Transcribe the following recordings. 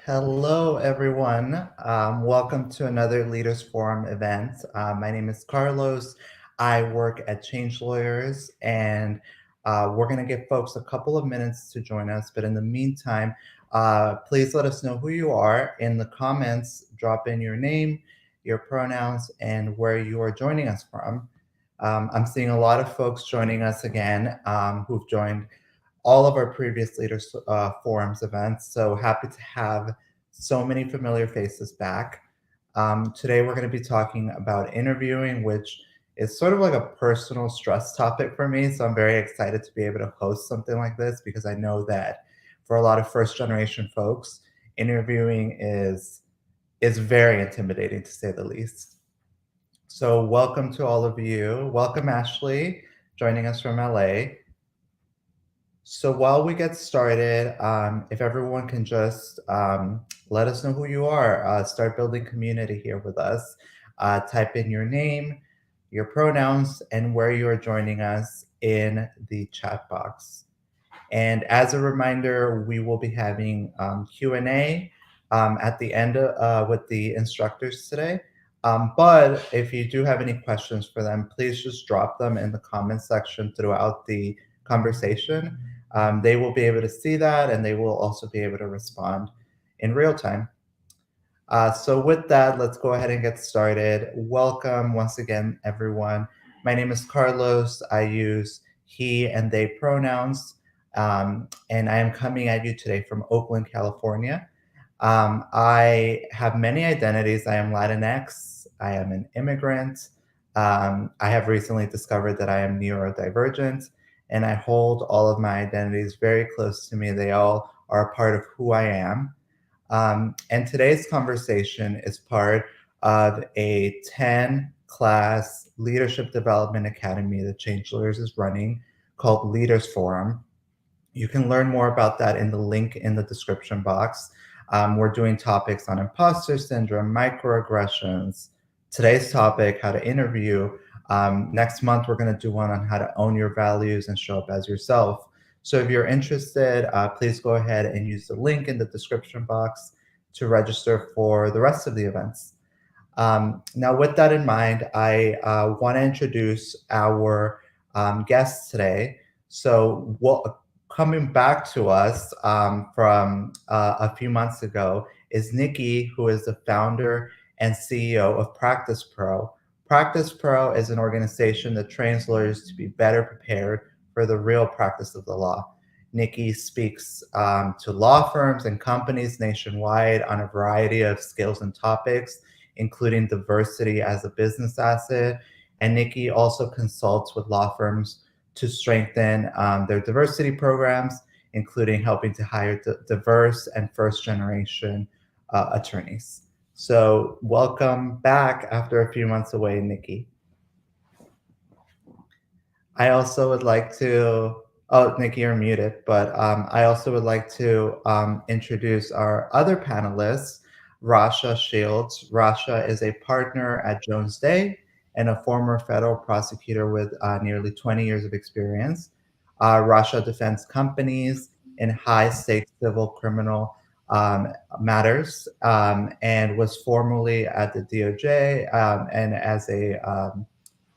Hello, everyone. Welcome to another Leaders Forum event. My name is Carlos. I work at Change Lawyers, and we're going to give folks a couple of minutes to join us. But in the meantime, please let us know who you are. In the comments, drop in your name, your pronouns, and where you are joining us from. I'm seeing a lot of folks joining us again who've joined all of our previous Leaders Forums events. So happy to have so many familiar faces back. Today, we're going to be talking about interviewing, which is sort of like a personal stress topic for me. So I'm very excited to be able to host something like this because I know that for a lot of first generation folks, interviewing is very intimidating to say the least. So welcome to all of you. Welcome, Ashley, joining us from LA. So while we get started, if everyone can just let us know who you are, start building community here with us. Type in your name, your pronouns, and where you are joining us in the chat box. And as a reminder, we will be having Q&A at the end with the instructors today. But if you do have any questions for them, please just drop them in the comment section throughout the conversation. They will be able to see that, and they will also be able to respond in real time. So with that, let's go ahead and get started. Welcome once again, everyone. My name is Carlos. I use he and they pronouns, and I am coming at you today from Oakland, California. I have many identities. I am Latinx. I am an immigrant. I have recently discovered that I am neurodivergent, and I hold all of my identities very close to me. They all are a part of who I am. And today's conversation is part of a 10 class leadership development academy that Change Lawyers is running called Leaders Forum. You can learn more about that in the link in the description box. We're doing topics on imposter syndrome, microaggressions. Today's topic, how to interview. Next month, we're going to do one on how to own your values and show up as yourself. So if you're interested, please go ahead and use the link in the description box to register for the rest of the events. Now, with that in mind, I want to introduce our guests today. So coming back to us from a few months ago is Nikki, who is the founder and CEO of Practice Pro. Practice Pro is an organization that trains lawyers to be better prepared for the real practice of the law. Nikki speaks to law firms and companies nationwide on a variety of skills and topics, including diversity as a business asset. And Nikki also consults with law firms to strengthen their diversity programs, including helping to hire diverse and first-generation attorneys. So welcome back after a few months away, Nikki. I also would like to, Nikki, you're muted, but I also would like to introduce our other panelists, Rasha Shields. Rasha is a partner at Jones Day and a former federal prosecutor with nearly 20 years of experience. Rasha defends companies in high-stakes civil criminal matters and was formerly at the DOJ and as a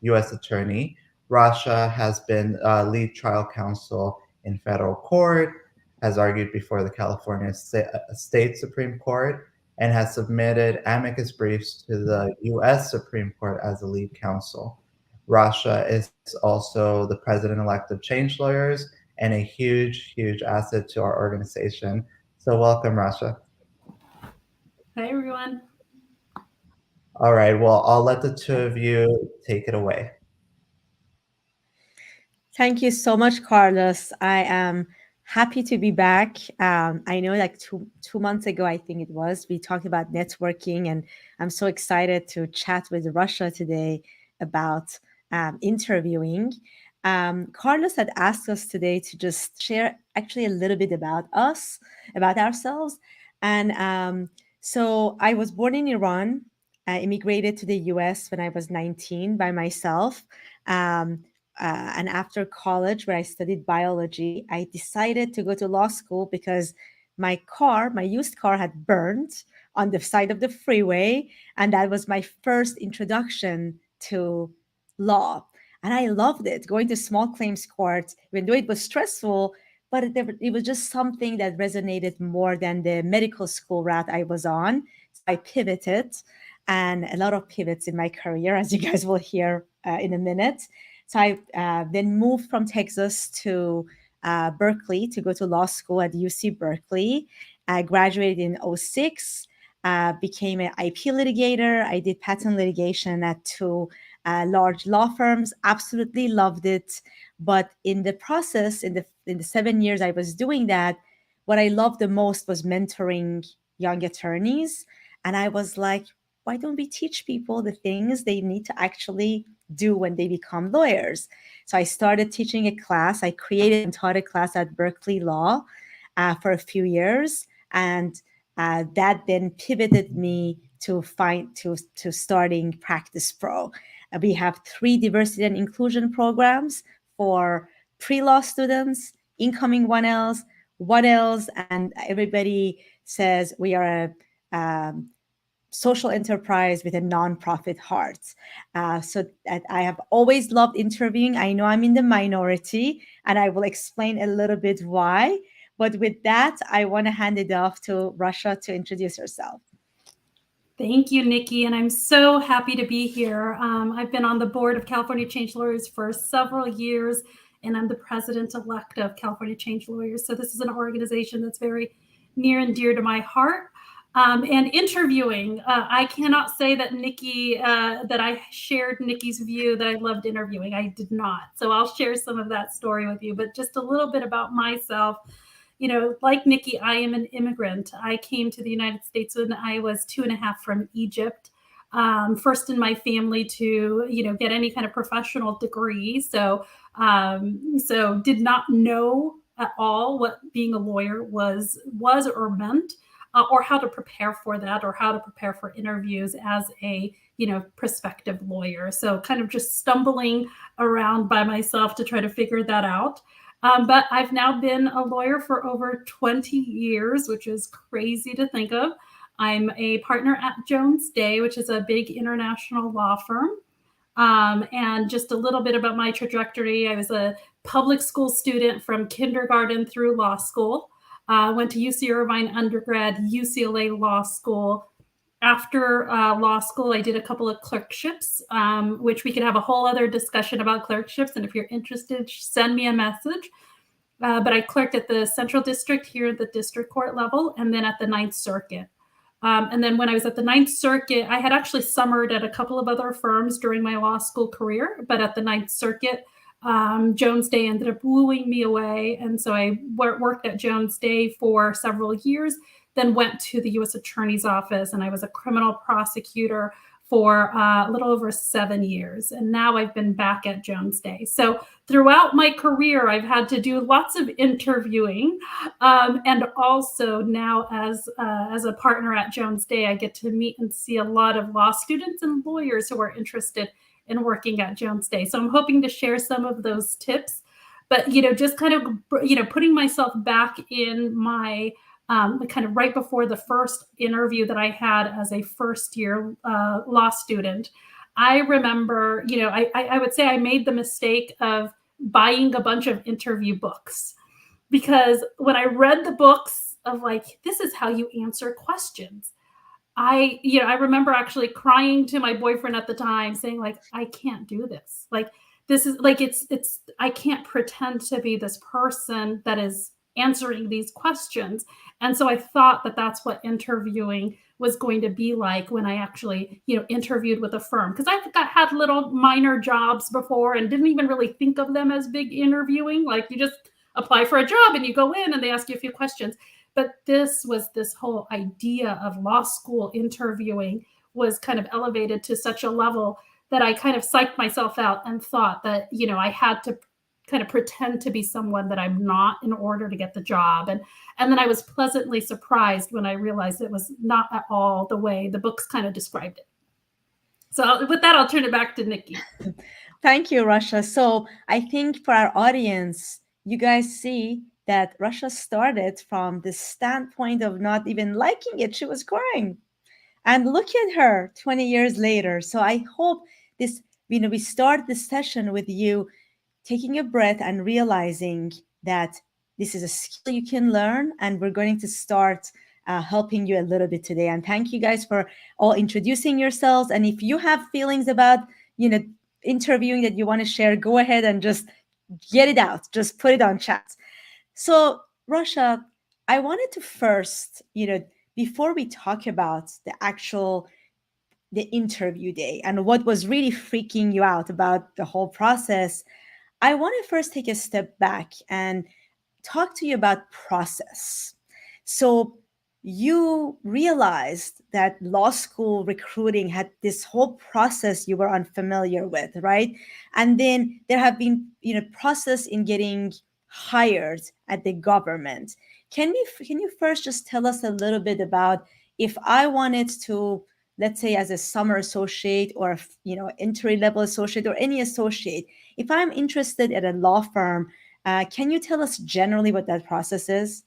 U.S. attorney. Rasha has been lead trial counsel in federal court, has argued before the California State Supreme Court, and has submitted amicus briefs to the U.S. Supreme Court as a lead counsel. Rasha is also the president-elect of Change Lawyers and a huge, huge asset to our organization. So welcome, Rasha. Hi, everyone. All right, well, I'll let the two of you take it away. Thank you so much, Carlos. I am happy to be back. I know like two months ago, I think it was, we talked about networking, and I'm so excited to chat with Rasha today about interviewing. Carlos had asked us today to just share actually a little bit about us, about ourselves. And so I was born in Iran. I immigrated to the US when I was 19 by myself. And after college, where I studied biology, I decided to go to law school because my used car had burned on the side of the freeway. And that was my first introduction to law. And I loved it, going to small claims court, even though it was stressful, but it was just something that resonated more than the medical school route I was on. So I pivoted, and a lot of pivots in my career, as you guys will hear in a minute. So I then moved from Texas to Berkeley to go to law school at UC Berkeley. I graduated in 2006, became an IP litigator. I did patent litigation at two large law firms. Absolutely loved it. But in the process, in the 7 years I was doing that, what I loved the most was mentoring young attorneys. And I was like, why don't we teach people the things they need to actually do when they become lawyers? So I started teaching a class. I created and taught a class at Berkeley Law for a few years. And that then pivoted me to starting Practice Pro. We have 3 diversity and inclusion programs for pre-law students, incoming 1Ls, what else, and everybody says we are a social enterprise with a nonprofit heart. So I have always loved interviewing. I know I'm in the minority, and I will explain a little bit why. But with that, I want to hand it off to Rasha to introduce herself. Thank you, Nikki, and I'm so happy to be here. I've been on the board of California Change Lawyers for several years, and I'm the president-elect of California Change Lawyers. So this is an organization that's very near and dear to my heart. And interviewing, I cannot say that Nikki, that I shared Nikki's view that I loved interviewing. I did not. So I'll share some of that story with you, but just a little bit about myself. You know, like Nikki, I am an immigrant. I came to the United States when I was 2.5 from Egypt. First in my family to, get any kind of professional degree. So did not know at all what being a lawyer was or meant. Or how to prepare for that, or how to prepare for interviews as a, prospective lawyer. So kind of just stumbling around by myself to try to figure that out. But I've now been a lawyer for over 20 years, which is crazy to think of. I'm a partner at Jones Day, which is a big international law firm. And just a little bit about my trajectory. I was a public school student from kindergarten through law school. Went to UC Irvine undergrad, UCLA Law School. After law school, I did a couple of clerkships, which we could have a whole other discussion about clerkships. And if you're interested, send me a message. But I clerked at the Central District here at the district court level, and then at the Ninth Circuit. And then when I was at the Ninth Circuit, I had actually summered at a couple of other firms during my law school career, but at the Ninth Circuit, Jones Day ended up wooing me away. And so I worked at Jones Day for several years, then went to the U.S. Attorney's Office, and I was a criminal prosecutor for a little over 7 years. And now I've been back at Jones Day. So throughout my career, I've had to do lots of interviewing. And also now as a partner at Jones Day, I get to meet and see a lot of law students and lawyers who are interested in working at Jones Day. So I'm hoping to share some of those tips, but, just kind of, putting myself back in my kind of right before the first interview that I had as a first year law student. I remember, I would say I made the mistake of buying a bunch of interview books, because when I read the books of this is how you answer questions, I remember actually crying to my boyfriend at the time saying I can't do this. This is it's I can't pretend to be this person that is answering these questions. And so I thought that that's what interviewing was going to be like when I actually, interviewed with a firm, because I've had little minor jobs before and didn't even really think of them as big interviewing. You just apply for a job and you go in and they ask you a few questions. But this whole idea of law school interviewing was kind of elevated to such a level that I kind of psyched myself out and thought that, I had to kind of pretend to be someone that I'm not in order to get the job. And then I was pleasantly surprised when I realized it was not at all the way the books kind of described it. So with that, I'll turn it back to Nikki. Thank you, Rasha. So I think for our audience, you guys see that Rasha started from the standpoint of not even liking it. She was crying. And look at her 20 years later. So I hope this, we start this session with you taking a breath and realizing that this is a skill you can learn. And we're going to start helping you a little bit today. And thank you guys for all introducing yourselves. And if you have feelings about, interviewing that you want to share, go ahead and just get it out. Just put it on chat. So, Rasha, I wanted to first, before we talk about the interview day and what was really freaking you out about the whole process, I want to first take a step back and talk to you about process. So you realized that law school recruiting had this whole process you were unfamiliar with, right? And then there have been, process in getting hired at the government. Can you first just tell us a little bit about, if I wanted to let's say as a summer associate or, entry level associate or any associate, if I'm interested at a law firm, can you tell us generally what that process is?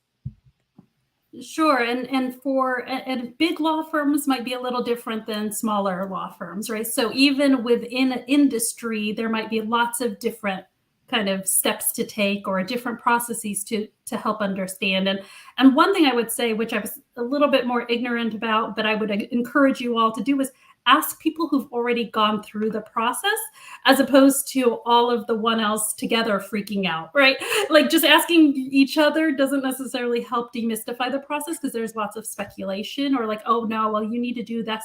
Sure, and big law firms might be a little different than smaller law firms, right? So even within an industry, there might be lots of different kind of steps to take or different processes to help understand. And one thing I would say, which I was a little bit more ignorant about, but I would encourage you all to do, is ask people who've already gone through the process, as opposed to all of the 1Ls together freaking out, right? Like just asking each other doesn't necessarily help demystify the process, because there's lots of speculation, or like, oh no, well, you need to do this,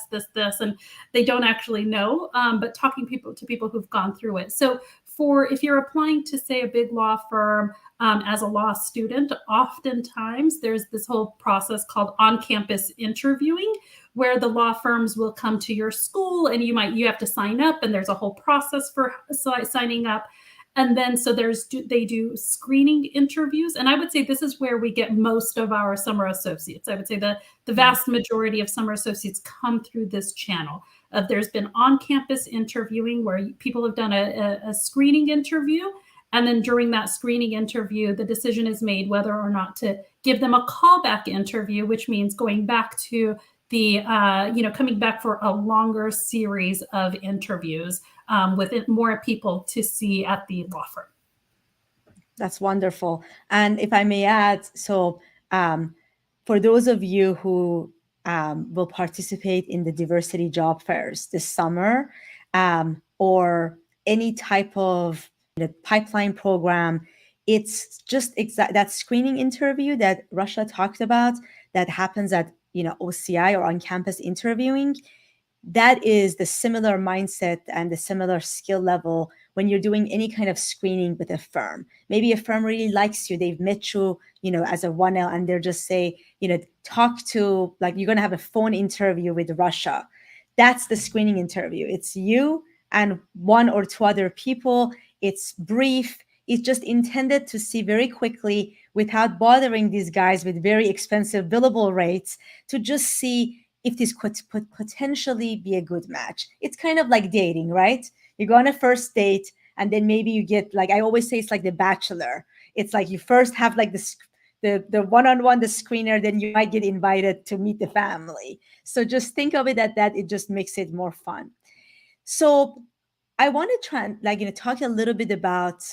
and they don't actually know. But talking to people who've gone through it. So if you're applying to, say, a big law firm as a law student, oftentimes there's this whole process called on-campus interviewing, where the law firms will come to your school and you have to sign up, and there's a whole process for signing up. And then so they do screening interviews. And I would say this is where we get most of our summer associates. I would say the vast majority of summer associates come through this channel. There's been on-campus interviewing where people have done a screening interview. And then during that screening interview, the decision is made whether or not to give them a callback interview, which means going back to coming back for a longer series of interviews with more people to see at the law firm. That's wonderful. And if I may add, so for those of you who will participate in the diversity job fairs this summer, or any type of pipeline program, it's just that screening interview that Rasha talked about that happens at OCI or on-campus interviewing. That is the similar mindset and the similar skill level when you're doing any kind of screening with a firm. Maybe a firm really likes you. They've met you, as a 1L, and they're just say, talk to, like, you're going to have a phone interview with Rasha. That's the screening interview. It's you and one or two other people. It's brief. It's just intended to see very quickly, without bothering these guys with very expensive billable rates, to just see if this could potentially be a good match. It's kind of like dating, right? You go on a first date, and then maybe you get, like I always say, it's like The Bachelor. It's like you first have like the one-on-one, the screener, then you might get invited to meet the family. So just think of it that it just makes it more fun. So I want to try and talk a little bit about,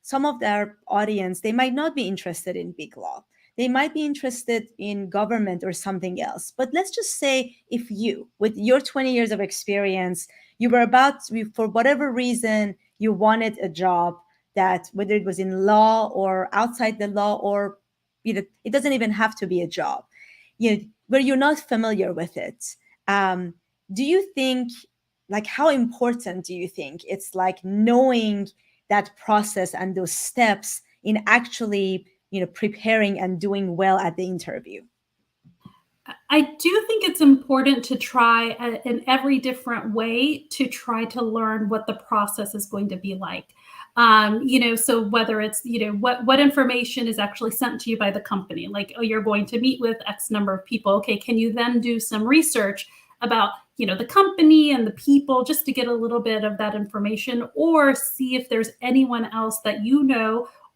some of their audience, they might not be interested in big law. They might be interested in government or something else. But let's just say if you, with your 20 years of experience, you were for whatever reason, you wanted a job that, whether it was in law or outside the law, or, it doesn't even have to be a job, where you're not familiar with it. Do you think, how important do you think it's knowing that process and those steps in actually, preparing and doing well at the interview? I do think it's important to try in every different way to try to learn what the process is going to be like. So whether it's, what information is actually sent to you by the company, like, oh, you're going to meet with X number of people. Okay, can you then do some research about, the company and the people, just to get a little bit of that information, or see if there's anyone else that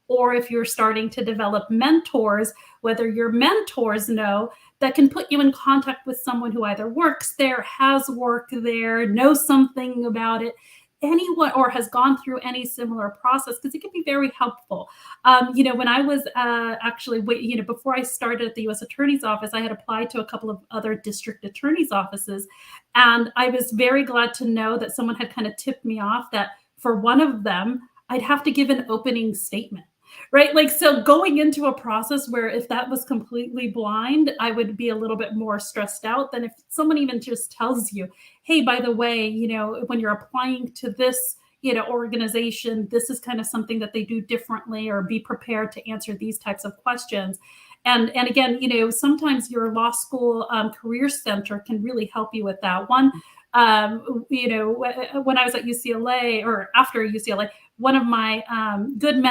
or if you're starting to develop mentors, whether your mentors know, that can put you in contact with someone who either works there, has worked there, knows something about it, anyone, or has gone through any similar process, because it can be very helpful. When I was before I started at the U.S. Attorney's Office, I had applied to a couple of other district attorney's offices. And I was very glad to know that someone had kind of tipped me off that for one of them, I'd have to give an opening statement. Right? So going into a process where if that was completely blind, I would be a little bit more stressed out than if someone even just tells you, hey, by the way, when you're applying to this, organization, this is kind of something that they do differently, or be prepared to answer these types of questions. And again, sometimes your law school career center can really help you with that one. When I was at UCLA, or after UCLA, one of my good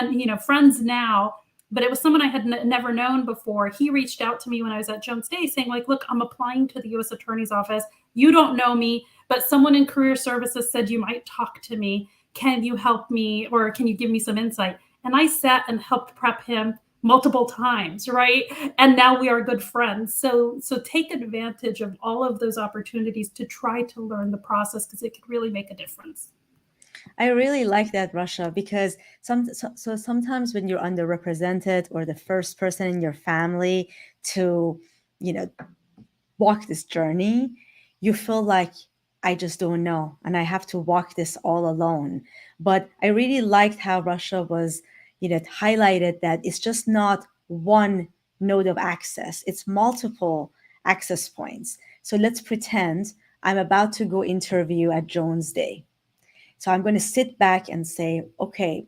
friends now, but it was someone I had never known before. He reached out to me when I was at Jones Day saying, look, I'm applying to the U.S. Attorney's Office. You don't know me, but someone in career services said you might talk to me. Can you help me, or can you give me some insight? And I sat and helped prep him multiple times, right? And now we are good friends. So take advantage of all of those opportunities to try to learn the process, because it could really make a difference. I really like that, Russia, because sometimes when you're underrepresented or the first person in your family to, you know, walk this journey, you feel like I just don't know and I have to walk this all alone. But I really liked how Russia was, highlighted that it's just not one node of access, it's multiple access points. So let's pretend I'm about to go interview at Jones Day. So I'm going to sit back and say, okay,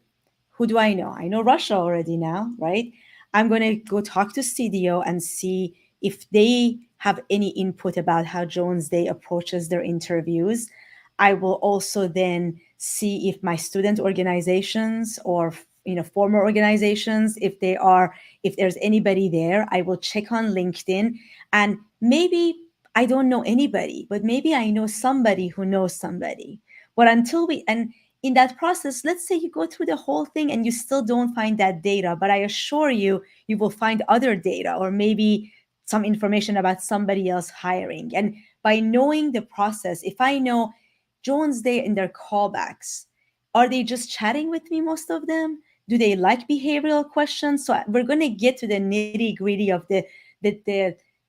who do I know? I know Russia already now, right? I'm going to go talk to CDO and see if they have any input about how Jones Day approaches their interviews. I will also then see if my student organizations or former organizations, if there's anybody there, I will check on LinkedIn. And maybe I don't know anybody, but maybe I know somebody who knows somebody. But and in that process, let's say you go through the whole thing and you still don't find that data, but I assure you, you will find other data or maybe some information about somebody else hiring. And by knowing the process, if I know Jones Day in their callbacks, are they just chatting with me, most of them? Do they like behavioral questions? So we're going to get to the nitty gritty of the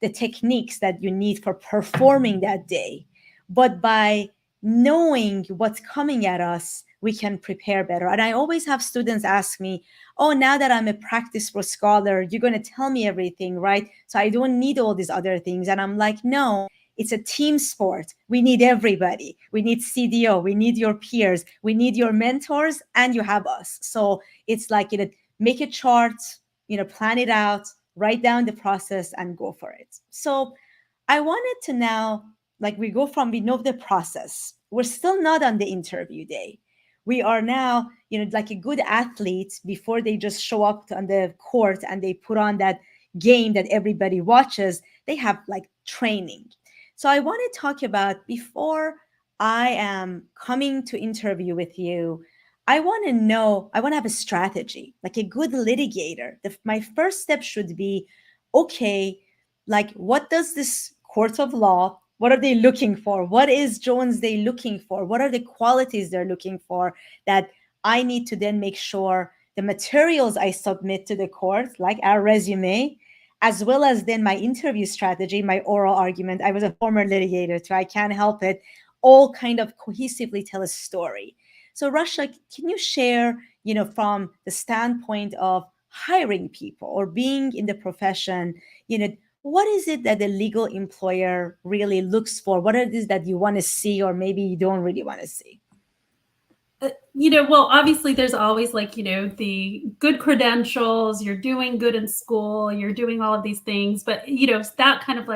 techniques that you need for performing that day. But by knowing what's coming at us, we can prepare better. And I always have students ask me, oh, now that I'm a practice pro scholar, you're going to tell me everything, right? So I don't need all these other things. And I'm like, no, it's a team sport. We need everybody. We need CDO. We need your peers. We need your mentors, and you have us. So it's like, make a chart, plan it out, write down the process and go for it. So I wanted to now, we know the process. We're still not on the interview day. We are now, like a good athlete before they just show up on the court and they put on that game that everybody watches. They have training. So I want to talk about, before I am coming to interview with you, I want to have a strategy, like a good litigator. My first step should be, okay, what does this court of law, what are they looking for? What is Jones Day looking for? What are the qualities they're looking for that I need to then make sure the materials I submit to the court, like our resume, as well as then my interview strategy, my oral argument. I was a former litigator, so I can't help it, all kind of cohesively tell a story. So Russia, can you share, from the standpoint of hiring people or being in the profession, what is it that the legal employer really looks for? What are these that you want to see or maybe you don't really want to see? Well, obviously there's always the good credentials, you're doing good in school, you're doing all of these things, but that kind of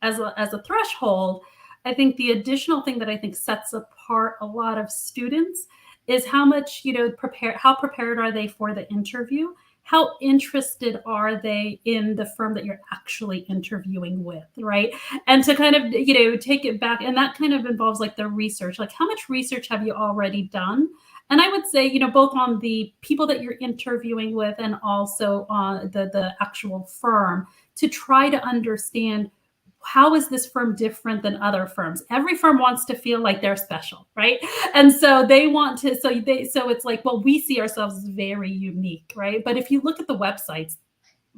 as a threshold. I think the additional thing that I think sets apart a lot of students is how much, how prepared are they for the interview? How interested are they in the firm that you're actually interviewing with, right? And to kind of, take it back, and that kind of involves the research, how much research have you already done? And I would say, both on the people that you're interviewing with and also on the actual firm, to try to understand, how is this firm different than other firms? Every firm wants to feel like they're special, right? And so they want to, so it's well, we see ourselves as very unique, right? But if you look at the websites,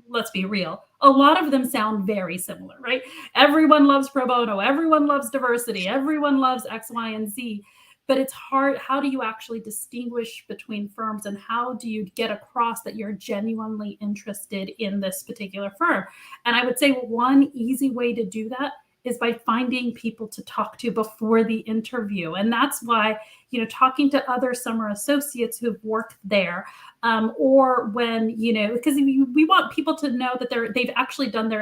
let's be real, a lot of them sound very similar, right? Everyone loves pro bono, everyone loves diversity, everyone loves X, Y, and Z. But it's hard. How do you actually distinguish between firms, and how do you get across that you're genuinely interested in this particular firm? And I would say one easy way to do that is by finding people to talk to before the interview. And that's why, talking to other summer associates who've worked there, or when, because we want people to know that they've actually done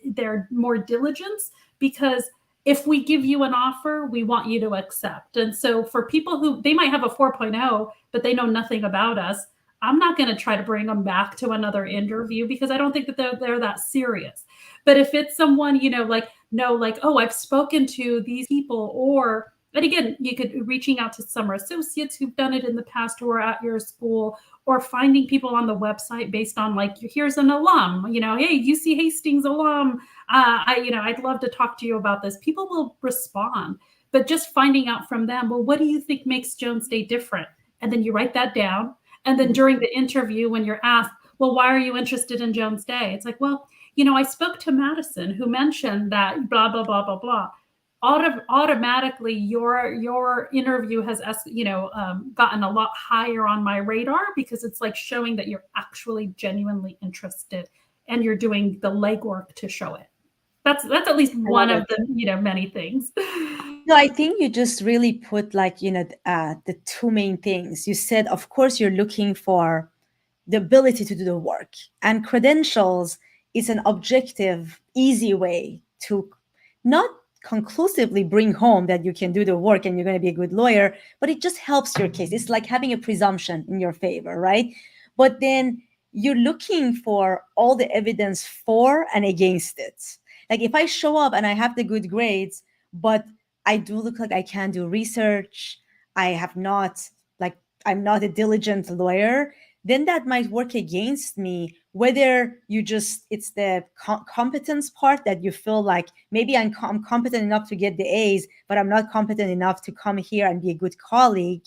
their more diligence, because if we give you an offer, we want you to accept. And so for people who, they might have a 4.0, but they know nothing about us, I'm not going to try to bring them back to another interview, because I don't think that they're that serious. But if it's someone, know, like, oh, I've spoken to these people, or, and again, you could reaching out to summer associates who've done it in the past who are at your school, or finding people on the website based on like, here's an alum, hey, UC Hastings alum. I'd love to talk to you about this. People will respond, but just finding out from them, well, what do you think makes Jones Day different? And then you write that down. And then during the interview, when you're asked, well, why are you interested in Jones Day? It's like, well, I spoke to Madison who mentioned that blah, blah, blah, blah, blah. Automatically your interview has gotten a lot higher on my radar, because it's like showing that you're actually genuinely interested and you're doing the legwork to show it. That's at least one of the many things. No, I think you just really put the two main things. You said, of course, you're looking for the ability to do the work, and credentials is an objective, easy way to not conclusively bring home that you can do the work and you're going to be a good lawyer, but it just helps your case. It's like having a presumption in your favor, right? But then you're looking for all the evidence for and against it. Like if I show up and I have the good grades, but I do look like I can do research, I'm not a diligent lawyer, then that might work against me. Whether it's the competence part that you feel like maybe I'm competent enough to get the A's, but I'm not competent enough to come here and be a good colleague.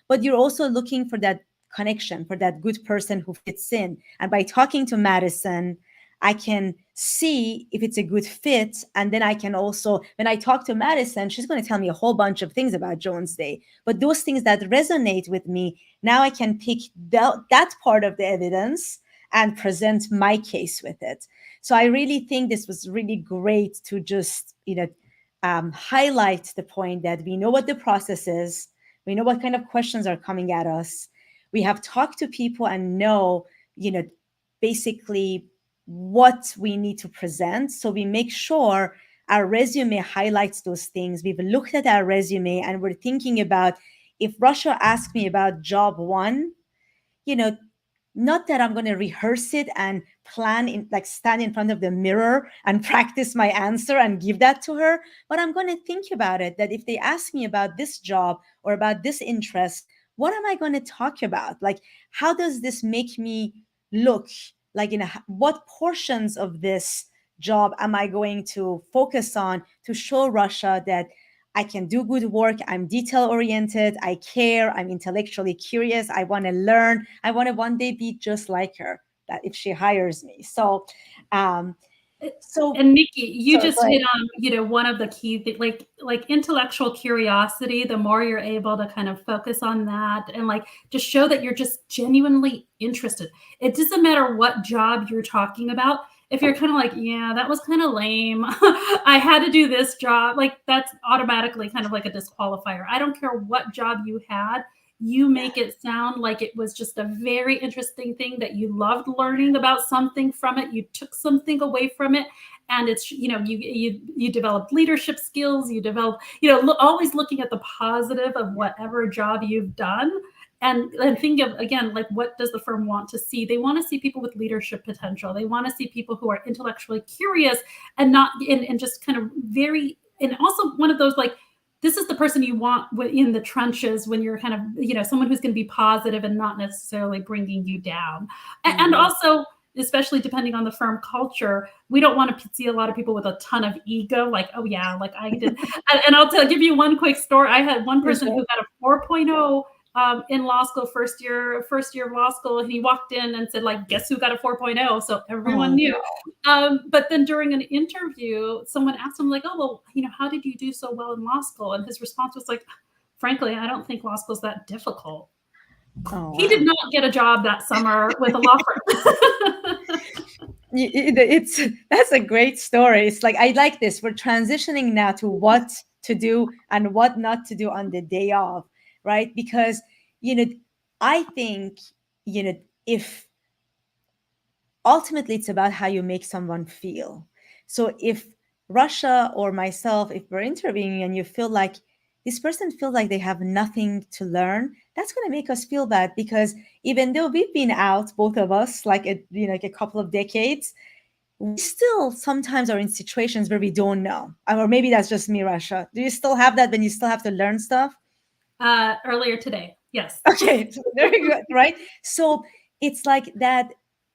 But you're also looking for that connection, for that good person who fits in. And by talking to Madison, I can see if it's a good fit. And then I can also, when I talk to Madison, she's going to tell me a whole bunch of things about Jones Day. But those things that resonate with me, now I can pick that part of the evidence and present my case with it. So I really think this was really great to just, highlight the point that we know what the process is. We know what kind of questions are coming at us. We have talked to people and know, basically what we need to present. So we make sure our resume highlights those things. We've looked at our resume and we're thinking about, if Russia asks me about job one, not that I'm going to rehearse it and stand in front of the mirror and practice my answer and give that to her, but I'm going to think about it, that if they ask me about this job or about this interest, what am I going to talk about? Like, how does this make me look? Like, what portions of this job am I going to focus on to show Russia that I can do good work, I'm detail-oriented, I care, I'm intellectually curious, I want to learn, I want to one day be just like her, that if she hires me. And Nikki, you just hit on, one of the key things, like intellectual curiosity. The more you're able to kind of focus on that and like just show that you're just genuinely interested. It doesn't matter what job you're talking about. If you're kind of like, yeah, that was kind of lame. I had to do this job. Like that's automatically kind of like a disqualifier. I don't care what job you had. You make it sound like it was just a very interesting thing, that you loved learning about something from it. You took something away from it. And it's, you developed leadership skills. You develop, always looking at the positive of whatever job you've done. And think of, again, like, what does the firm want to see? They want to see people with leadership potential. They want to see people who are intellectually curious and not, and just kind of very, and also one of those, like, this is the person you want in the trenches when you're kind of, someone who's going to be positive and not necessarily bringing you down. Mm-hmm. And also, especially depending on the firm culture, we don't want to see a lot of people with a ton of ego, like, oh yeah, like I did. And I'll give you one quick story. I had one person who got a 4.0 in law school, first year of law school, and he walked in and said, like, guess who got a 4.0? So everyone knew. But then during an interview, someone asked him, like, oh, well, how did you do so well in law school? And his response was like, frankly, I don't think law school's that difficult. Oh, he did not get a job that summer with a law firm. That's a great story. It's like, I like this. We're transitioning now to what to do and what not to do on the day of. Right? Because, I think, if ultimately it's about how you make someone feel. So if Russia or myself, if we're interviewing and you feel like this person feels like they have nothing to learn, that's going to make us feel bad, because even though we've been out, both of us, like a couple of decades, we still sometimes are in situations where we don't know. Or maybe that's just me, Russia. Do you still have that when you still have to learn stuff? Earlier today, yes. Okay, so very good, right? So it's like that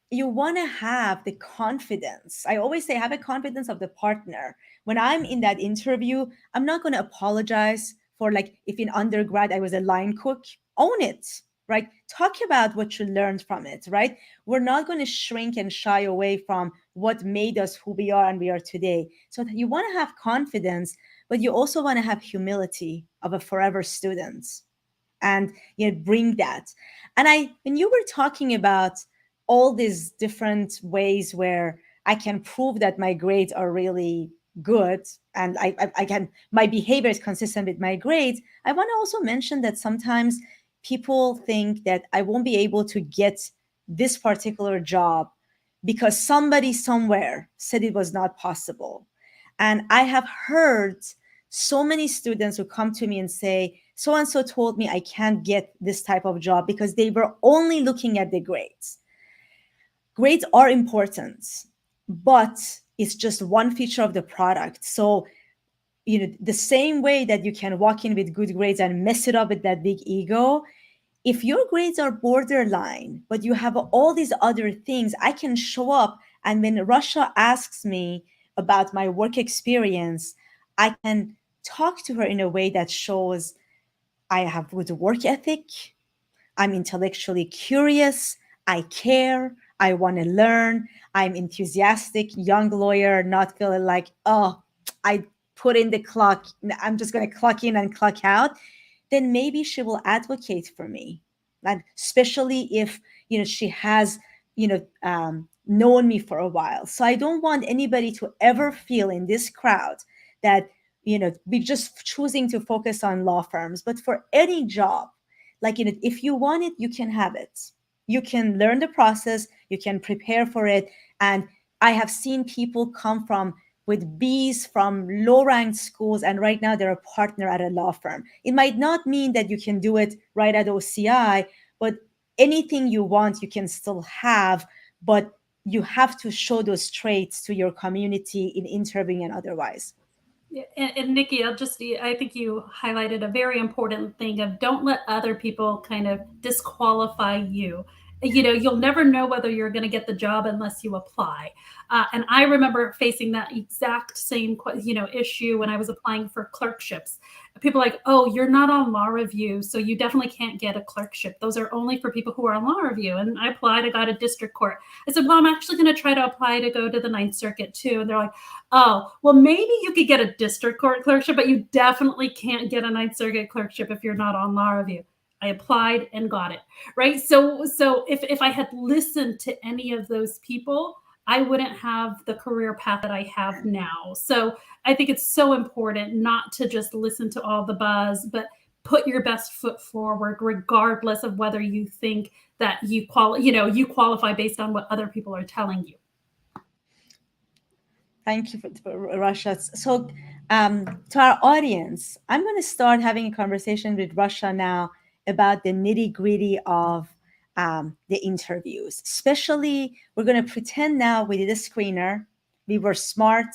you want to have the confidence. I always say have a confidence of the partner. When I'm in that interview, I'm not going to apologize for, like, if in undergrad I was a line cook, own it, right? Talk about what you learned from it, right? We're not going to shrink and shy away from what made us who we are and we are today. So you want to have confidence, but you also want to have humility of a forever student, and bring that. And when you were talking about all these different ways where I can prove that my grades are really good, and I can, my behavior is consistent with my grades, I want to also mention that sometimes people think that I won't be able to get this particular job because somebody somewhere said it was not possible. And I have heard so many students who come to me and say, so and so told me I can't get this type of job because they were only looking at the grades. Grades are important, but it's just one feature of the product. So, the same way that you can walk in with good grades and mess it up with that big ego, if your grades are borderline, but you have all these other things, I can show up. And when Russia asks me about my work experience, I can talk to her in a way that shows I have good work ethic, I'm intellectually curious, I care, I want to learn, I'm enthusiastic, young lawyer, not feeling like, oh, I put in the clock, I'm just going to clock in and clock out. Then maybe she will advocate for me. And especially if, she has, known me for a while. So I don't want anybody to ever feel in this crowd that, we're just choosing to focus on law firms. But for any job, like, if you want it, you can have it. You can learn the process, you can prepare for it. And I have seen people come from with B's from low-ranked schools, and right now they're a partner at a law firm. It might not mean that you can do it right at OCI, but anything you want, you can still have, but you have to show those traits to your community in interviewing and otherwise. Yeah, and Nikki, I think you highlighted a very important thing of don't let other people kind of disqualify you. You'll never know whether you're going to get the job unless you apply. And I remember facing that exact same, issue when I was applying for clerkships. People are like, oh, you're not on law review, so you definitely can't get a clerkship. Those are only for people who are on law review. And I applied, I got a district court. I said, well, I'm actually going to try to apply to go to the Ninth Circuit too. And they're like, oh, well, maybe you could get a district court clerkship, but you definitely can't get a Ninth Circuit clerkship if you're not on law review. I applied and got it, right? So if I had listened to any of those people, I wouldn't have the career path that I have now. So I think it's so important not to just listen to all the buzz, but put your best foot forward, regardless of whether you think that you qualify based on what other people are telling you. Thank you for Russia. So to our audience, I'm going to start having a conversation with Russia now about the nitty-gritty of the interviews. Especially, we're going to pretend now we did a screener. We were smart.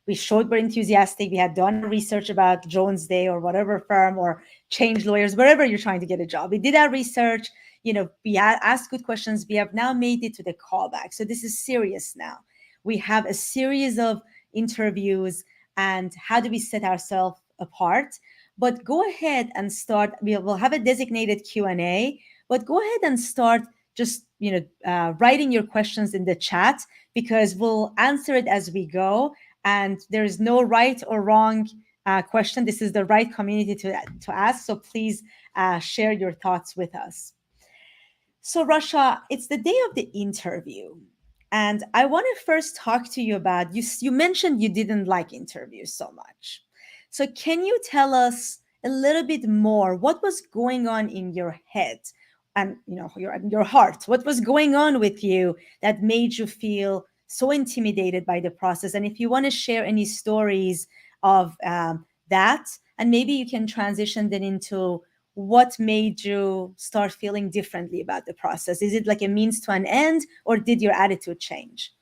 We showed we're enthusiastic. We had done research about Jones Day or whatever firm or Change Lawyers, wherever you're trying to get a job. We did our research. We asked good questions. We have now made it to the callback. So this is serious now. We have a series of interviews, and how do we set ourselves apart? But go ahead and start. We'll have a designated Q&A, but go ahead and start just writing your questions in the chat, because we'll answer it as we go. And there is no right or wrong question. This is the right community to ask. So please share your thoughts with us. So Rasha, it's the day of the interview. And I want to first talk to you about, you mentioned you didn't like interviews so much. So can you tell us a little bit more? What was going on in your head and your heart? What was going on with you that made you feel so intimidated by the process? And if you want to share any stories of that, and maybe you can transition then into what made you start feeling differently about the process? Is it like a means to an end, or did your attitude change?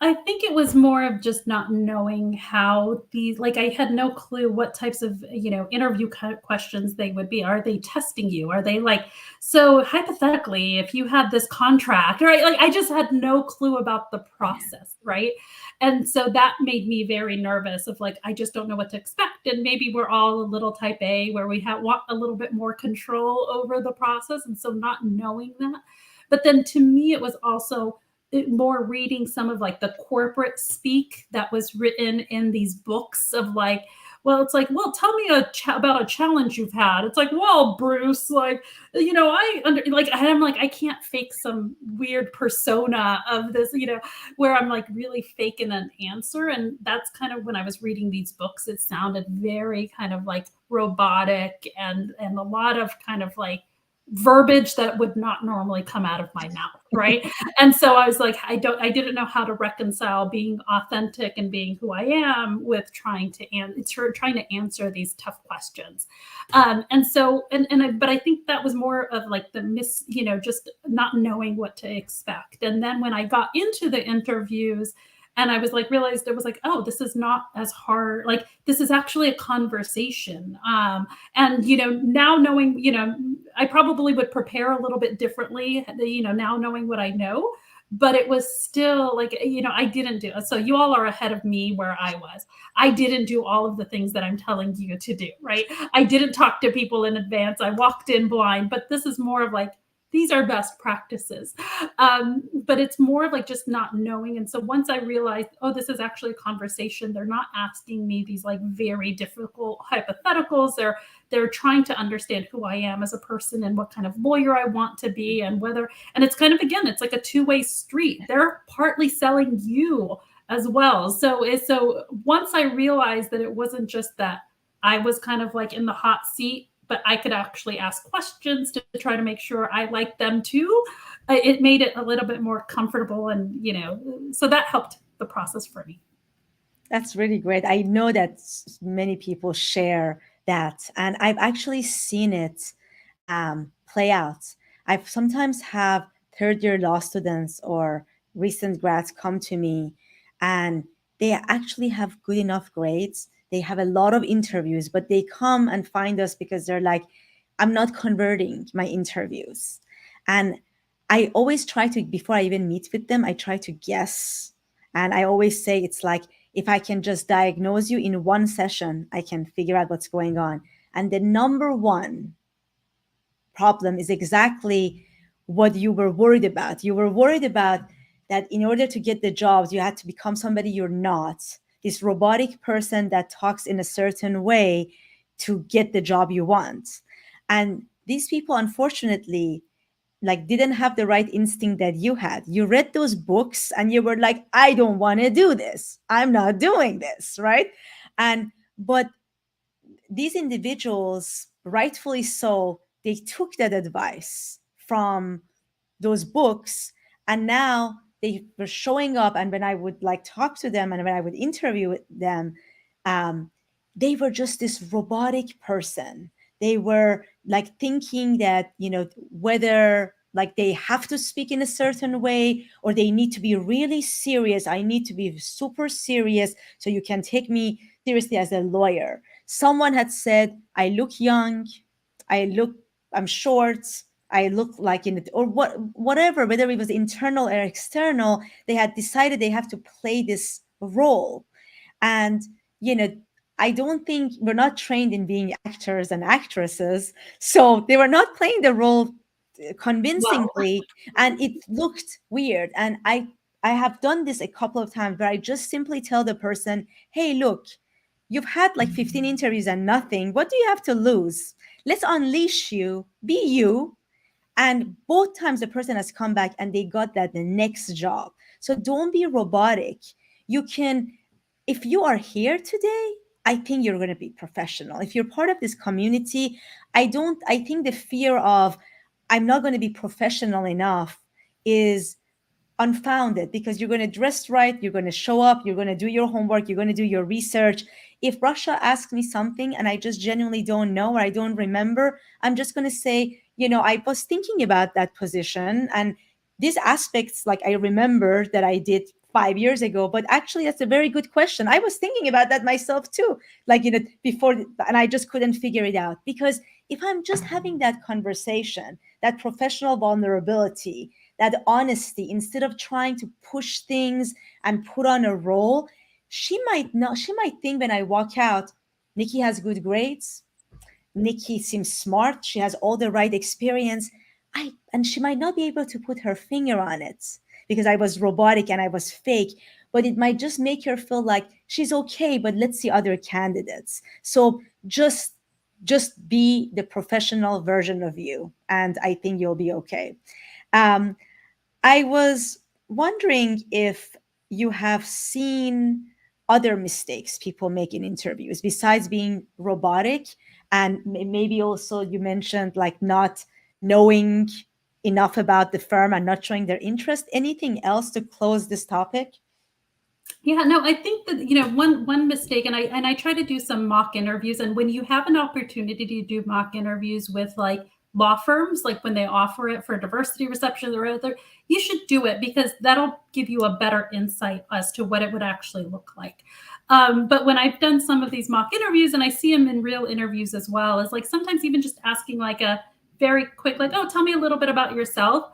I think it was more of just not knowing how these, like, I had no clue what types of, interview questions they would be. Are they testing you? Are they like, so hypothetically, if you had this contract, right? Like, I just had no clue about the process, right? And so that made me very nervous of like, I just don't know what to expect. And maybe we're all a little type A where we want a little bit more control over the process. And so not knowing that. But then to me, it was also more reading some of like the corporate speak that was written in these books of like, well, it's like, well, tell me about a challenge you've had. It's like, well, Bruce, like, I'm like, I can't fake some weird persona of this, where I'm like really faking an answer. And that's kind of when I was reading these books, it sounded very kind of like robotic and a lot of kind of like verbiage that would not normally come out of my mouth, right? And so I was like, I didn't know how to reconcile being authentic and being who I am with trying to answer these tough questions. And so, but I think that was more of like just not knowing what to expect. And then when I got into the interviews, and I was like, realized it was like, oh, this is not as hard. Like, this is actually a conversation. And, now knowing, I probably would prepare a little bit differently, now knowing what I know, but it was still like, I didn't do it. So you all are ahead of me where I was. I didn't do all of the things that I'm telling you to do, right? I didn't talk to people in advance. I walked in blind, but this is more of like, these are best practices. But it's more of like just not knowing. And so once I realized, oh, this is actually a conversation, they're not asking me these like very difficult hypotheticals. They're trying to understand who I am as a person and what kind of lawyer I want to be and it's kind of, again, it's like a two-way street. They're partly selling you as well. So once I realized that it wasn't just that I was kind of like in the hot seat, but I could actually ask questions to try to make sure I liked them too. It made it a little bit more comfortable. And, so that helped the process for me. That's really great. I know that many people share that, and I've actually seen it play out. I've sometimes have third-year law students or recent grads come to me, and they actually have good enough grades. They have a lot of interviews, but they come and find us because they're like, I'm not converting my interviews. And I always try to, before I even meet with them, I try to guess. And I always say, it's like, if I can just diagnose you in one session, I can figure out what's going on. And the number one problem is exactly what you were worried about. You were worried about that in order to get the jobs, you had to become somebody you're not, this robotic person that talks in a certain way to get the job you want. And these people, unfortunately, like didn't have the right instinct that you had. You read those books and you were like, I don't want to do this. I'm not doing this, right? But these individuals, rightfully so, they took that advice from those books, and now they were showing up. And when I would like talk to them and when I would interview them, they were just this robotic person. They were like thinking that, whether like they have to speak in a certain way or they need to be really serious. I need to be super serious so you can take me seriously as a lawyer. Someone had said, I look young, I'm short, I look like in it, or whatever, whether it was internal or external, they had decided they have to play this role. And, I don't think we're not trained in being actors and actresses. So they were not playing the role convincingly. Wow. And it looked weird. And I have done this a couple of times where I just simply tell the person, hey, look, you've had like 15 interviews and nothing. What do you have to lose? Let's unleash you, be you. And both times the person has come back and they got the next job. So don't be robotic. You can, if you are here today, I think you're going to be professional. If you're part of this community, I think the fear of I'm not going to be professional enough is unfounded, because you're going to dress right, you're going to show up, you're going to do your homework, you're going to do your research. If Rasha asks me something and I just genuinely don't know or I don't remember, I'm just going to say, I was thinking about that position and these aspects, like I remember that I did 5 years ago? But actually, that's a very good question. I was thinking about that myself too, like, before, and I just couldn't figure it out. Because if I'm just having that conversation, that professional vulnerability, that honesty, instead of trying to push things and put on a role, she might think when I walk out, Nikki has good grades, Nikki seems smart, she has all the right experience. And she might not be able to put her finger on it because I was robotic and I was fake, but it might just make her feel like she's okay, but let's see other candidates. So just be the professional version of you, and I think you'll be okay. Um, I was wondering if you have seen other mistakes people make in interviews besides being robotic, and maybe also you mentioned like not knowing enough about the firm and not showing their interest. Anything else to close this topic? Yeah, no, I think that, one mistake, and I try to do some mock interviews, and when you have an opportunity to do mock interviews with like law firms, like when they offer it for diversity reception or other, you should do it because that'll give you a better insight as to what it would actually look like. But when I've done some of these mock interviews, and I see them in real interviews as well, is like sometimes even just asking like a very quick, like, oh, tell me a little bit about yourself.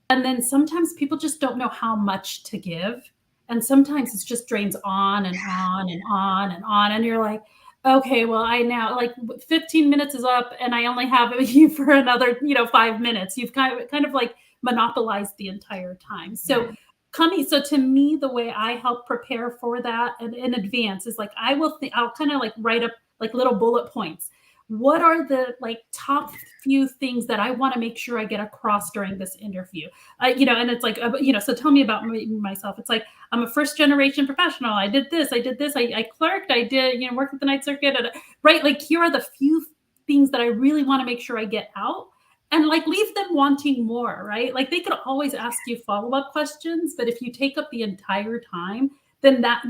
And then sometimes people just don't know how much to give. And sometimes it just drains on and on and on and on. And you're like, okay, well, I now like 15 minutes is up and I only have you for another, 5 minutes. You've kind of like monopolized the entire time. So so to me, the way I help prepare for that in advance is like, I'll kind of like write up like little bullet points. What are the like top few things that I want to make sure I get across during this interview? And it's like, so tell me about myself. It's like, I'm a first generation professional. I did this. I clerked. I did, worked at the night circuit. Right. Like, here are the few things that I really want to make sure I get out, and like leave them wanting more. Right. Like, they could always ask you follow-up questions, but if you take up the entire time, then that,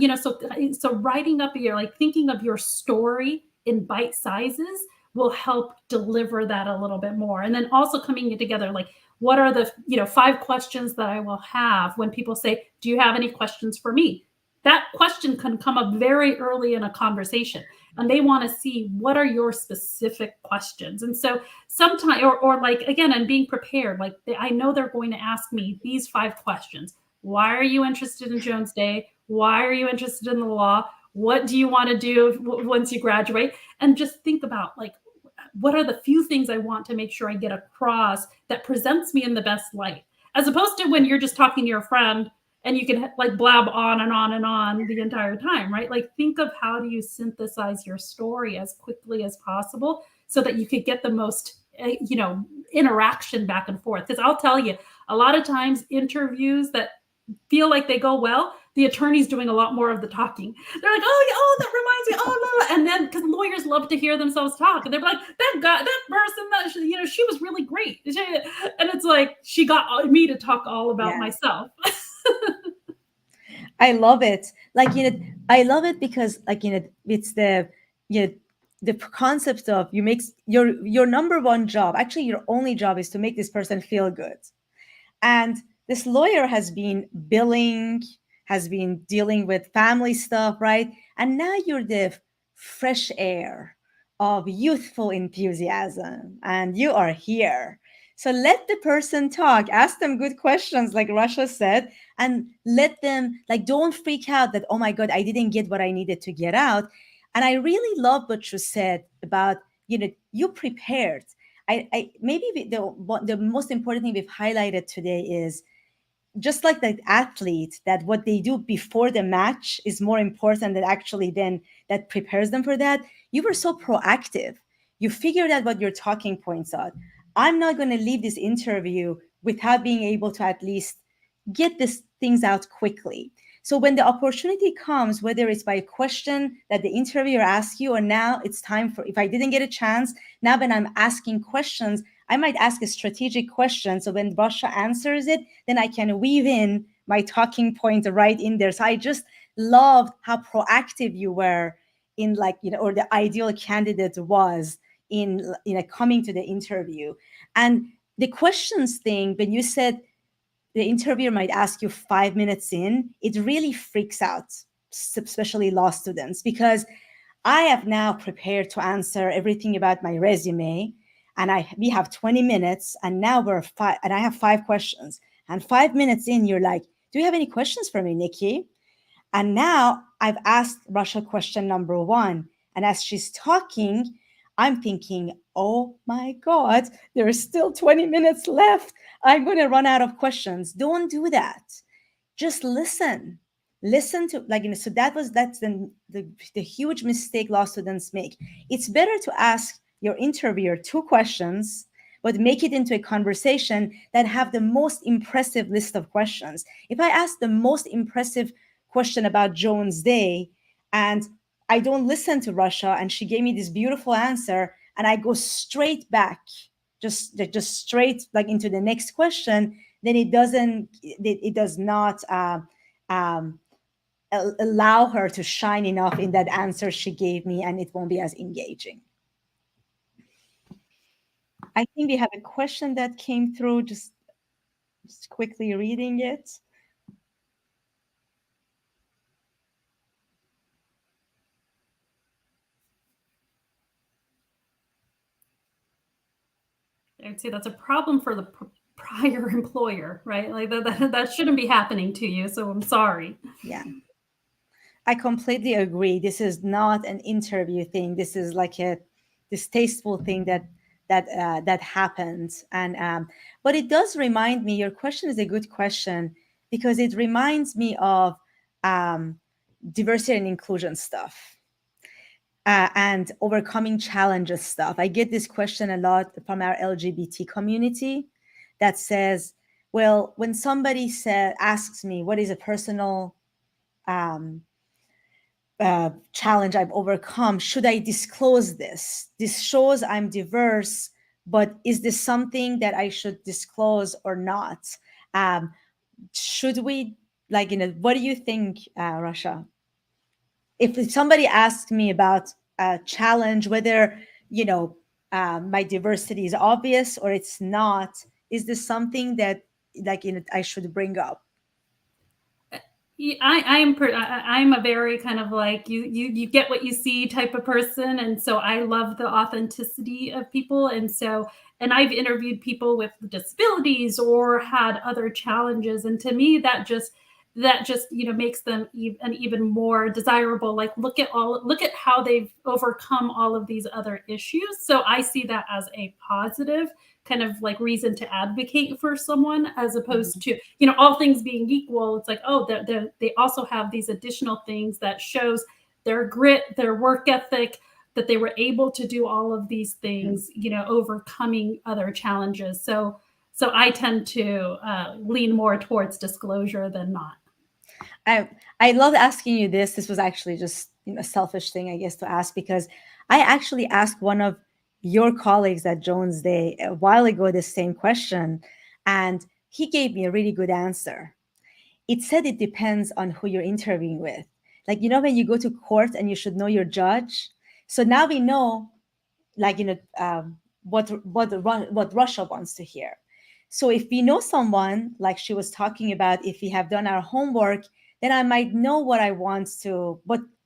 so writing up thinking of your story in bite sizes will help deliver that a little bit more. And then also coming together, like, what are the 5 questions that I will have when people say, do you have any questions for me? That question can come up very early in a conversation, and they want to see what are your specific questions. And so sometimes, or like, again, and being prepared, like, I know they're going to ask me these 5 questions. Why are you interested in Jones Day? Why are you interested in the law? What do you want to do once you graduate? And just think about, like, what are the few things I want to make sure I get across that presents me in the best light, as opposed to when you're just talking to your friend and you can like blab on and on and on the entire time, right? Like, think of how do you synthesize your story as quickly as possible so that you could get the most, interaction back and forth. Because I'll tell you, a lot of times interviews that feel like they go well, the attorney's doing a lot more of the talking. They're like, oh, that reminds me, oh, no. And then, because lawyers love to hear themselves talk, and they're like, that person, she was really great. And it's like, she got me to talk all about myself. I love it. Like, I love it because, like, it's the concept of you make your number one job, actually your only job, is to make this person feel good. And this lawyer has been billing, has been dealing with family stuff, right? And now you're the fresh air of youthful enthusiasm, and you are here. So let the person talk, ask them good questions, like Rasha said, and let them, like, don't freak out that, oh my God, I didn't get what I needed to get out. And I really love what you said about, you prepared. I maybe the most important thing we've highlighted today is, just like the athlete, that what they do before the match is more important than actually then that prepares them for that. You were so proactive. You figured out what your talking points are. I'm not going to leave this interview without being able to at least get these things out quickly. So when the opportunity comes, whether it's by a question that the interviewer asks you, or now it's time for, if I didn't get a chance, now when I'm asking questions, I might ask a strategic question. So when Rasha answers it, then I can weave in my talking point right in there. So I just loved how proactive you were in, like, or the ideal candidate was in, coming to the interview. And the questions thing, when you said, the interviewer might ask you 5 minutes in, it really freaks out, especially law students, because I have now prepared to answer everything about my resume, and we have 20 minutes, and now and I have 5 questions. And 5 minutes in, you're like, "Do you have any questions for me, Nikki?" And now I've asked Russia question number 1, and as she's talking, I'm thinking, "Oh my God, there is still 20 minutes left. I'm going to run out of questions." Don't do that. Just listen. Listen to, so that's the huge mistake law students make. It's better to ask your interviewer 2 questions, but make it into a conversation that have the most impressive list of questions. If I ask the most impressive question about Jones Day and I don't listen to Russia and she gave me this beautiful answer and I go straight back, just straight into the next question, then it does not allow her to shine enough in that answer she gave me, and it won't be as engaging. I think we have a question that came through, just quickly reading it. I'd say that's a problem for the prior employer, right? Like that shouldn't be happening to you. So I'm sorry. Yeah. I completely agree. This is not an interview thing. This is like a distasteful thing that happens. And but it does remind me. Your question is a good question because it reminds me of diversity and inclusion stuff. And overcoming challenges stuff. I get this question a lot from our LGBT community that says, well, when somebody asks me what is a personal challenge I've overcome, should I disclose this? This shows I'm diverse, but is this something that I should disclose or not? Should we, what do you think, Rasha? If somebody asks me about a challenge, whether, my diversity is obvious or it's not, is this something that I should bring up? I'm a very kind of like you get what you see type of person, and so I love the authenticity of people, and I've interviewed people with disabilities or had other challenges, and to me that just makes them an even more desirable. Like look at how they've overcome all of these other issues. So I see that as a positive kind of like reason to advocate for someone, as opposed to, all things being equal, it's like, oh, they also have these additional things that shows their grit, their work ethic, that they were able to do all of these things, overcoming other challenges. So I tend to lean more towards disclosure than not. I love asking you this. This was actually just a selfish thing, I guess, to ask, because I actually asked one of your colleagues at Jones Day a while ago the same question, and he gave me a really good answer. It said it depends on who you're interviewing with. Like, when you go to court and you should know your judge. So now we know, what Russia wants to hear. So if we know someone, like she was talking about, if we have done our homework, then I might know what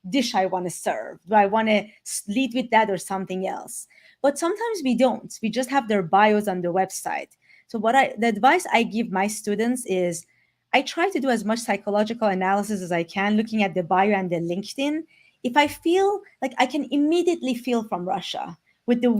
dish I want to serve. Do I want to lead with that or something else? But sometimes we don't. We just have their bios on the website. So the advice I give my students is I try to do as much psychological analysis as I can, looking at the bio and the LinkedIn. If I feel like I can immediately feel from Russia with the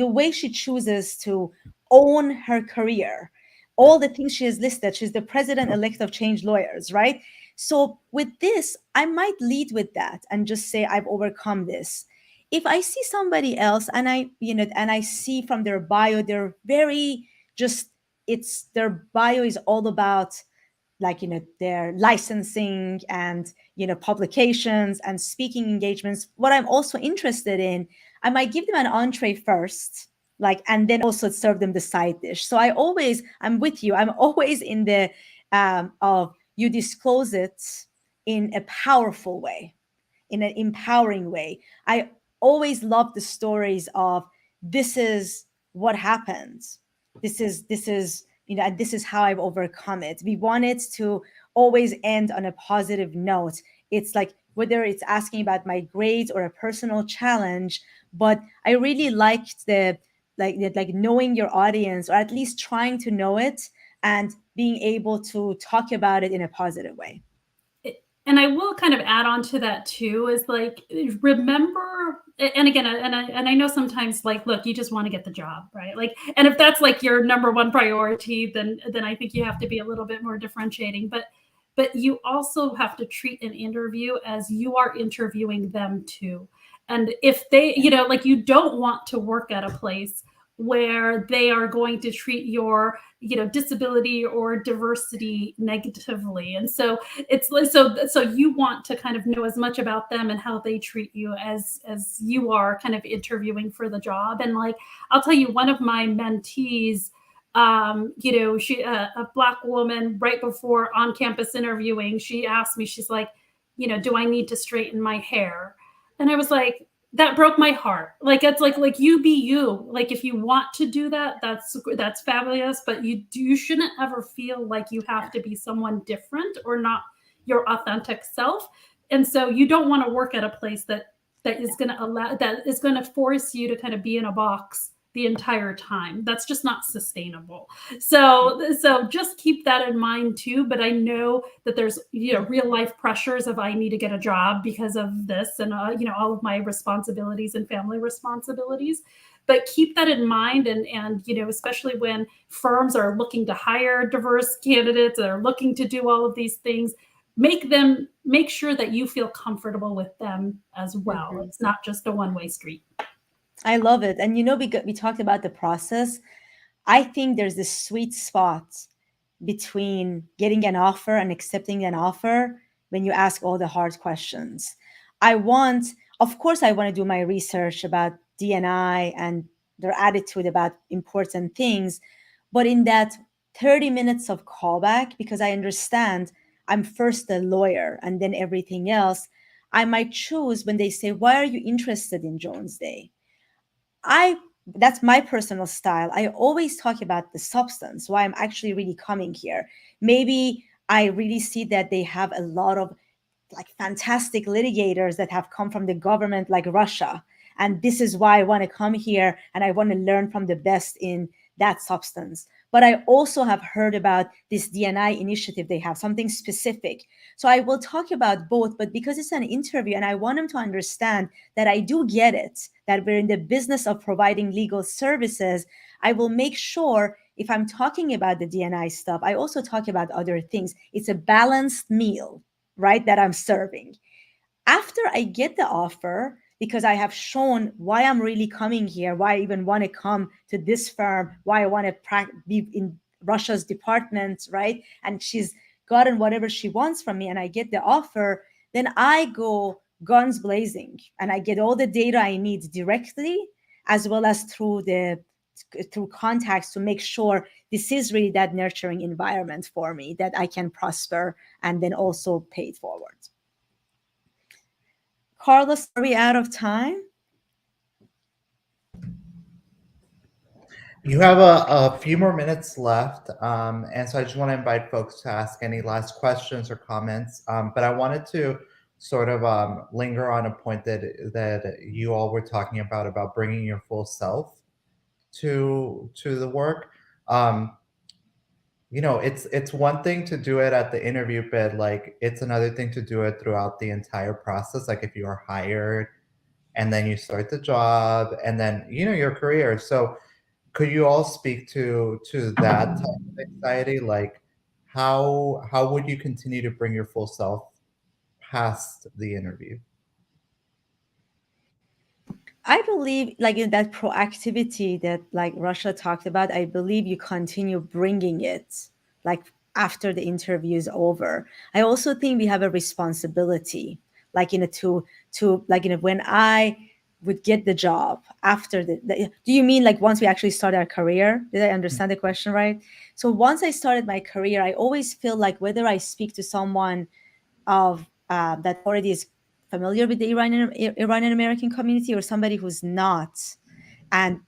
way she chooses to own her career, all the things she has listed. She's the president-elect of Change Lawyers, right? So with this, I might lead with that and just say, I've overcome this. If I see somebody else and I see from their bio, they're very their bio is all about their licensing and, publications and speaking engagements. What I'm also interested in, I might give them an entree first, and then also serve them the side dish. So I'm with you. I'm always in the, of you disclose it in a powerful way, in an empowering way. I always love the stories of, this is what happens. This is and this is how I've overcome it. We want it to always end on a positive note. It's like whether it's asking about my grades or a personal challenge, but I really liked the like knowing your audience, or at least trying to know it, and being able to talk about it in a positive way. And I will kind of add on to that too, is like, remember, and again, and I know sometimes, like, look, you just want to get the job, right? Like, and if that's like your number one priority, then I think you have to be a little bit more differentiating. But you also have to treat an interview as you are interviewing them too. And if they, like, you don't want to work at a place where they are going to treat your, disability or diversity negatively. And so it's like, so you want to kind of know as much about them and how they treat you as you are kind of interviewing for the job. And like, I'll tell you, one of my mentees, she a Black woman, right before on campus interviewing, she asked me, she's like, do I need to straighten my hair? And I was like, that broke my heart. Like, it's like you be you. Like, if you want to do that, that's fabulous. But you shouldn't ever feel like you have to be someone different or not your authentic self. And so you don't want to work at a place that is going to force you to kind of be in a box the entire time. That's just not sustainable. So just keep that in mind too. But I know that there's, real life pressures of, I need to get a job because of this, and all of my responsibilities and family responsibilities. But keep that in mind, and especially when firms are looking to hire diverse candidates, that are looking to do all of these things, make sure that you feel comfortable with them as well. Mm-hmm. It's not just a one-way street. I love it. And we talked about the process. I think there's this sweet spot between getting an offer and accepting an offer when you ask all the hard questions. Of course, I want to do my research about D&I and their attitude about important things. But in that 30 minutes of callback, because I understand I'm first a lawyer and then everything else, I might choose when they say, why are you interested in Jones Day? That's my personal style. I always talk about the substance, why I'm actually really coming here. Maybe I really see that they have a lot of like fantastic litigators that have come from the government like Russia. And this is why I want to come here, and I want to learn from the best in that substance. But I also have heard about this D&I initiative they have, something specific. So I will talk about both, but because it's an interview and I want them to understand that I do get it, that we're in the business of providing legal services, I will make sure if I'm talking about the D&I stuff, I also talk about other things. It's a balanced meal, right, that I'm serving. After I get the offer, because I have shown why I'm really coming here, why I even want to come to this firm, why I want to be in Russia's department, right? And she's gotten whatever she wants from me, and I get the offer, then I go guns blazing, and I get all the data I need directly, as well as through contacts, to make sure this is really that nurturing environment for me, that I can prosper and then also pay it forward. Carlos, are we out of time? You have a few more minutes left, and so I just want to invite folks to ask any last questions or comments. But I wanted to sort of linger on a point that you all were talking about bringing your full self to the work. It's one thing to do it at the interview, but like it's another thing to do it throughout the entire process. Like if you are hired and then you start the job and then your career. So could you all speak to that type of anxiety? Like how would you continue to bring your full self past the interview? I believe, like, in that proactivity that like Russia talked about, I believe you continue bringing it like after the interview is over. I also think we have a responsibility, like when I would get the job after do you mean like once we actually start our career? Did I understand the question right? So once I started my career, I always feel like whether I speak to someone of that already is familiar with the Iranian American community or somebody who's not, and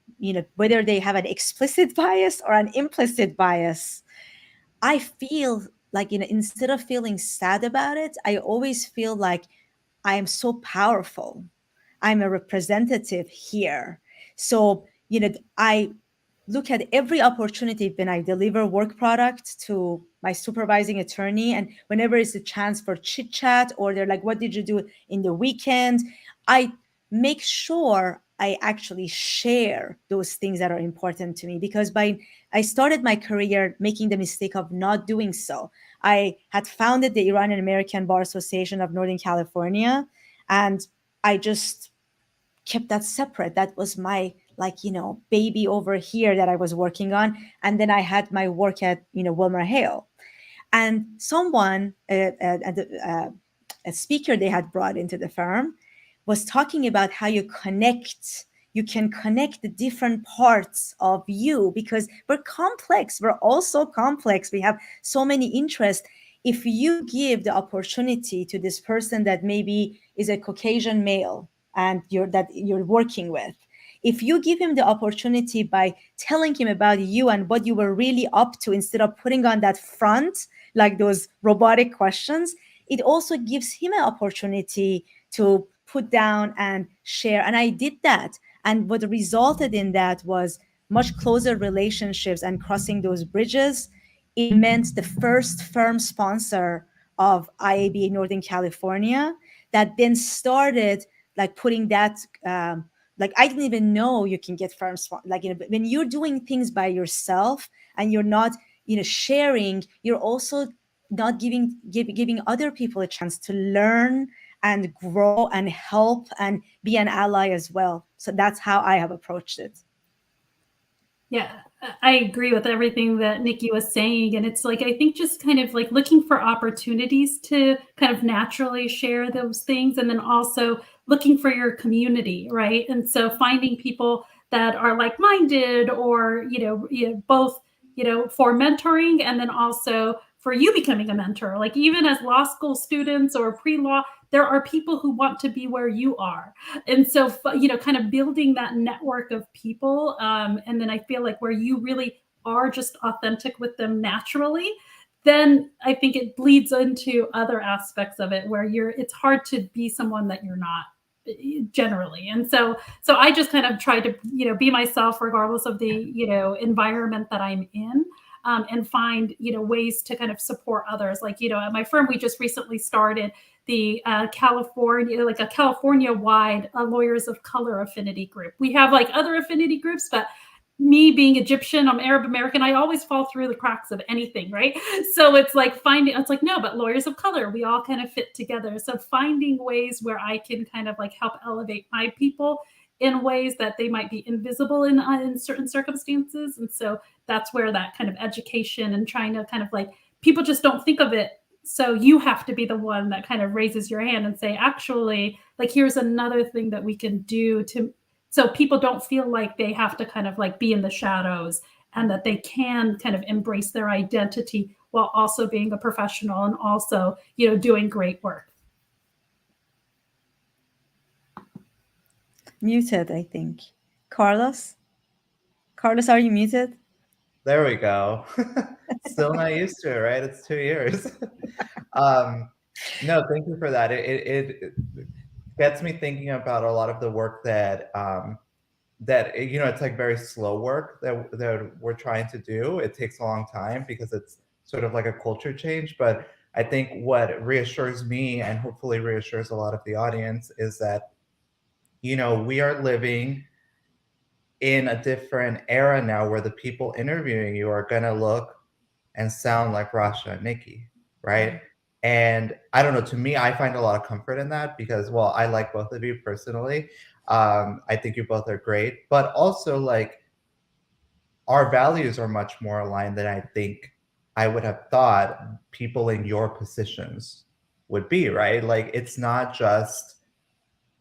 whether they have an explicit bias or an implicit bias, I feel like, instead of feeling sad about it, I always feel like I am so powerful. I'm a representative here. So, I look at every opportunity when I deliver work product to my supervising attorney, and whenever it's a chance for chit chat, or they're like, what did you do in the weekend? I make sure I actually share those things that are important to me, because I started my career making the mistake of not doing so. I had founded the Iranian American Bar Association of Northern California, and I just kept that separate. That was my baby over here that I was working on. And then I had my work at WilmerHale. And someone, a speaker they had brought into the firm, was talking about how you can connect the different parts of you, because we're complex. We're also complex. We have so many interests. If you give the opportunity to this person that maybe is a Caucasian male and you're working with, if you give him the opportunity by telling him about you and what you were really up to, instead of putting on that front, like those robotic questions, it also gives him an opportunity to put down and share. And I did that. And what resulted in that was much closer relationships and crossing those bridges. It meant the first firm sponsor of IAB in Northern California that then started like putting that, like I didn't even know you can get firm sponsor. Like, when you're doing things by yourself and you're not, sharing, you're also not giving other people a chance to learn and grow and help and be an ally as well. So that's how I have approached it. Yeah, I agree with everything that Nikki was saying. And it's like, I think just kind of like looking for opportunities to kind of naturally share those things. And then also looking for your community, right? And so finding people that are like-minded, or, both, for mentoring, and then also for you becoming a mentor. Like, even as law school students or pre-law, there are people who want to be where you are. And so, kind of building that network of people. And then I feel like where you really are just authentic with them naturally, then I think it bleeds into other aspects of it where it's hard to be someone that you're not generally. And so I just kind of try to, be myself regardless of the, environment that I'm in. And find, ways to kind of support others. Like, at my firm, we just recently started the California, like a California-wide Lawyers of Color affinity group. We have like other affinity groups, but me being Egyptian, I'm Arab American, I always fall through the cracks of anything, right? So it's like no, but lawyers of color, we all kind of fit together. So finding ways where I can kind of like help elevate my people in ways that they might be invisible in certain circumstances. And so that's where that kind of education and trying to kind of like, people just don't think of it. So you have to be the one that kind of raises your hand and say, actually, like, here's another thing that we can do so people don't feel like they have to kind of like be in the shadows, and that they can kind of embrace their identity while also being a professional and also, doing great work. Muted, I think. Carlos, are you muted? There we go. Still not used to it, right? It's 2 years. No, thank you for that. It gets me thinking about a lot of the work that it's like very slow work that we're trying to do. It takes a long time because it's sort of like a culture change. But I think what reassures me, and hopefully reassures a lot of the audience, is that, we are living in a different era now where the people interviewing you are going to look and sound like Rasha and Nikki, right? And I don't know, to me, I find a lot of comfort in that because, well, I like both of you personally. I think you both are great, but also like our values are much more aligned than I think I would have thought people in your positions would be, right? Like, it's not just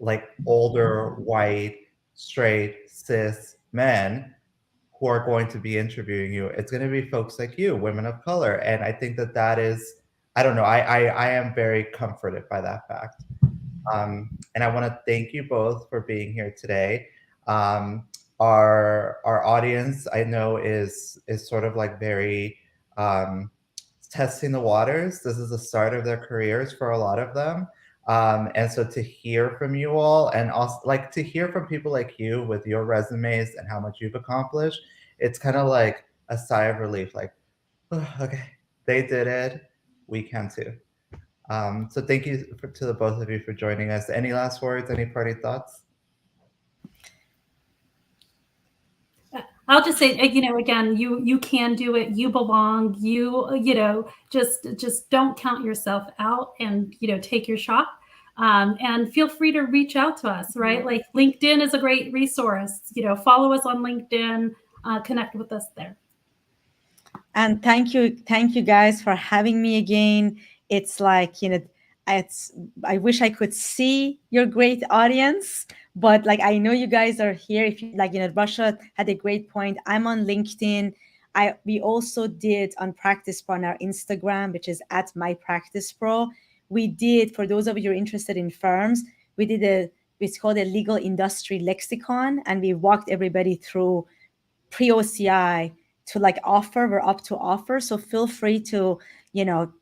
like older, white, straight, cis men who are going to be interviewing you. It's going to be folks like you, women of color. And I think that is, I don't know, I am very comforted by that fact. And I want to thank you both for being here today. our audience, I know, is sort of like very testing the waters. This is the start of their careers for a lot of them. And so to hear from you all, and also like to hear from people like you with your resumes and how much you've accomplished, it's kind of like a sigh of relief, like, "Oh, okay, they did it, we can too." So thank you to the both of you for joining us. Any last words, any party thoughts? I'll just say, again, you can do it. You belong. Just don't count yourself out, and take your shot. And feel free to reach out to us. Right, like LinkedIn is a great resource. Follow us on LinkedIn. Connect with us there. And thank you guys for having me again. It's like, I wish I could see your great audience, but like, I know you guys are here. If you like, Rasha had a great point. I'm on LinkedIn. We also did on Practice Pro on our Instagram, which is at My Practice Pro. We did, for those of you who are interested in firms, we did it's called a legal industry lexicon, and we walked everybody through pre-OCI to like offer. We're up to offer. So feel free to,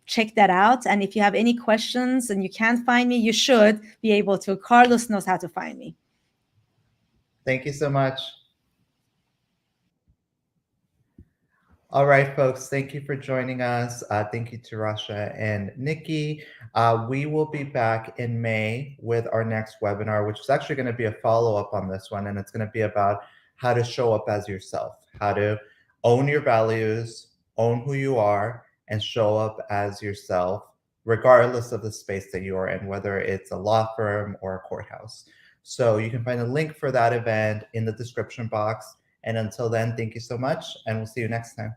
check that out. And if you have any questions and you can't find me, you should be able to. Carlos knows how to find me. Thank you so much. All right, folks, thank you for joining us. Thank you to Rasha and Nikki. We will be back in May with our next webinar, which is actually going to be a follow-up on this one, and it's going to be about how to show up as yourself, how to own your values, own who you are, and show up as yourself, regardless of the space that you are in, whether it's a law firm or a courthouse. So you can find a link for that event in the description box. And until then, thank you so much, and we'll see you next time.